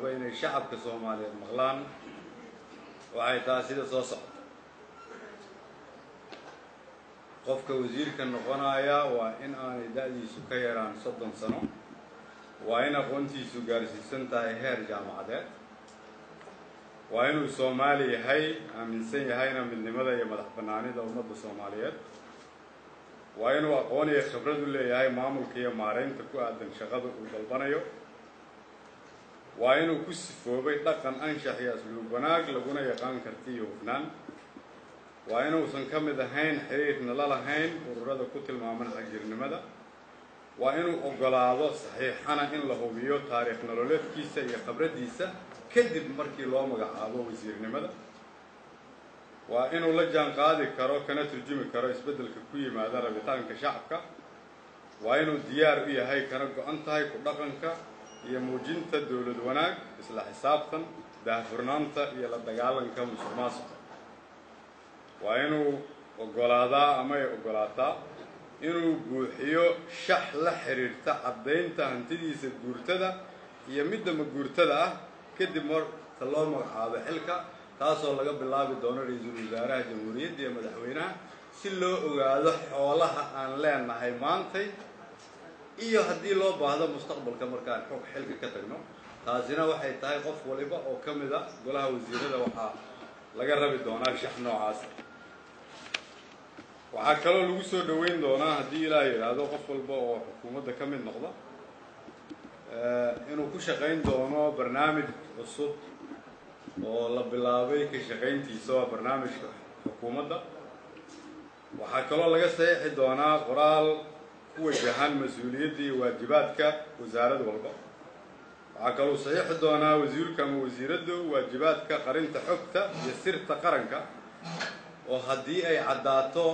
rabo inay shacabka Soomaaliyeed maqlaan waxay tahay sida soo socda qofka wasiirka noqonaya waa in aanay da'diisu ka yaraan 30 sano waa in aqoontiisu gaarsiisan tahay heer jaamacadeed waa inuu Soomaali yahay aaminsan yahayna midnimada iyo madaxbannaanida ummadda Soomaaliyeed waa inuu aqoon iyo khibrad u leeyahay maamulka iyo maareynta ku aadan shaqada uu dalbanayo waa inuu ku sifoobay dhaqan anshax iyo asluub wanaag laguna yaqaan karti iyo hufnaan waa inuusan ka mid ahayn xiriirna la lahayn ururada ku tilmaaman xagjirnimada waa inuu ogolaado saxiixana in la hubiyo taariikh nololeedkiisa iyo khibradiisa kadib markii loo magacaabo wasiirnimada waa inuu la jaan qaadi karo kana turjumi karo isbeddelka ku yimaada rabitaanka shacabka waa inuu diyaar u yahay kana go'an tahay ku dhaqanka iyo muujinta dawlad wanaag isla xisaabtan daahfurnaanta iyo la dagaalanka musuqmaasuqa waa inuu ogolaadaa ama ay ogolaataa inuu buuxiyo shax la xiriirta caddaynta hantidiisa guurtada iyo midda ma guurtada ah kadib marka loo magacaabo xilka taasoo laga bilaabi doono ra'iisul wasaaraha jamhuuriyadda iyo madaxweynaha si loo ogaado xoolaha aan leenahay maantay iyo haddii loo baahdo mustaqbalka markaan xilka ka tagno taasina waxay tahay qof waliba oo ka mid ah golaha wasiirada waxaa laga rabi doonaa shax noocaas waxaa kaloo lagu soo dhaweyn doonaa haddii ilaahay yiraahdo qof walba oo xukuumadda ka mid noqda inuu ku shaqayn doono barnaamij cusub oo la bilaabay ka shaqayntiisa waa barnaamijka xukuumadda waxaa kaloo laga saxiixi doonaa qoraal ku wajahan mas'uuliyadda iyo waajibaadka wasaarad walba waxaa kaloo saxiixi doonaa wasiirka ama wasiiraddu waajibaadka qarinta xogta iyo sirta qaranka oo haddii ay caddaato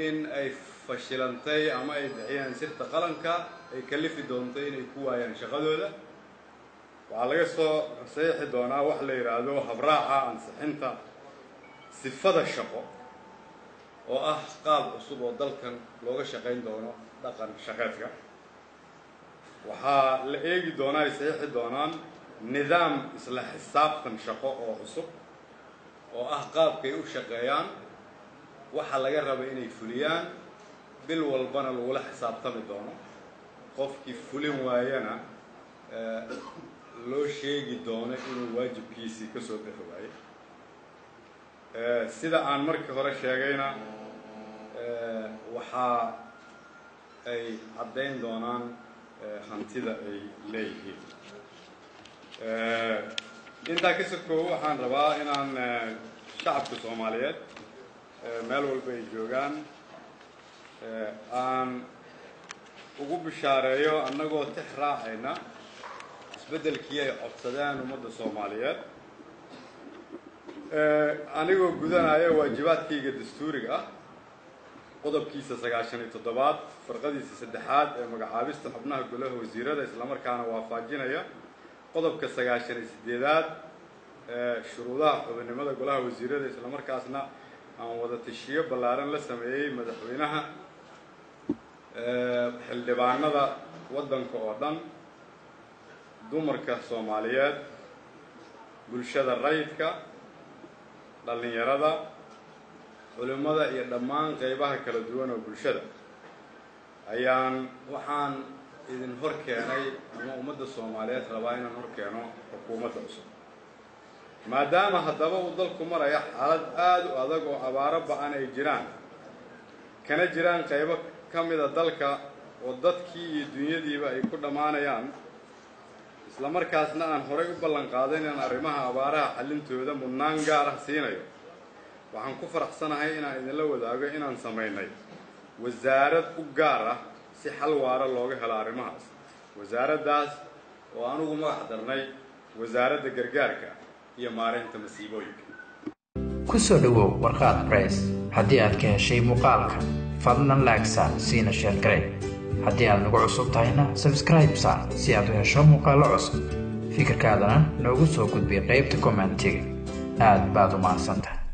in ay fashilantay ama ay bixiyaan sirta qaranka ay kalifi doonto inay ku waayaan shaqadooda waxaa laga soo saxiixi doonaa wax la yidhaahdo habraaca ansixinta sifada shaqo oo ah qaab cusub oo dalkan looga shaqayn doono dhaqan shaqeedka waxaa la eegi doonaa ay saxiixi doonaan nidaam isla xisaabtan shaqo oo cusub oo ah qaabkay u shaqeeyaan waxa laga raba inay fuliyaan bil walbana lagula xisaabtami doono qofkii fulin waayana loo sheegi doono inuu waajibkiisii ka soo bixi waayay sida aan markii hore sheegayna waxa ay caddayn doonaan hantida ay leeyihiin intaa ka sokow waxaan rabaa inaan shacabka Soomaaliyeed meel walba ay joogaan aan ugu bishaareeyo annagoo tix raacayna isbeddelkii ay codsadeen ummadda Soomaaliyeed anigoo gudanaya waajibaadkayga dastuuriga ah qodobkiisa 97 farqadiisa 3aad ee magacaabista xubnaha golaha wasiirada isla markaana waafajinaya qodobka 98aad shuruudaha xubinimada golaha wasiirada isla markaasna aan wada tashiyo ballaaran la sameeyay madaxweynaha xildhibaanada waddanka oo dhan dumarka Soomaaliyeed bulshada rayidka dhalinyarada culimada iyo dhammaan qaybaha kala duwan oo bulshada waxaan idin hor keenay ama ummadda Soomaaliyeed rabaa inaan hor keeno xukuumadda cusub maadaama haddaba uu dalku maraya xaalad aad u adag oo abaaro ba'an ay jiraan kana jiraan qaybo ka mid ah dalka oo dadkii iyo dunyadiiba ay ku dhamaanayaan isla markaasna aan horey u ballan qaaday inaan arrimaha abaaraha xallintooda mudnaan gaar ah siinayo waxaan ku faraxsanahay inaan idinla wadaago inaan samaynay wasaarad u gaar ah si xal waara looga helo arrimahaas wasaaraddaas oo anugu magac darnay wasaaradda gargaarka iyo maareynta masiibooyinka ku soo dhawow warqaad press haddii aad ka heshay muuqaalka fadlan like siina share garee haddii aad nagu cusub tahayna subscribe si aad u hesho muuqaallo cusub fikirkaadana noogu soo gudbi qaybta commentiga aad baad u mahadsantahay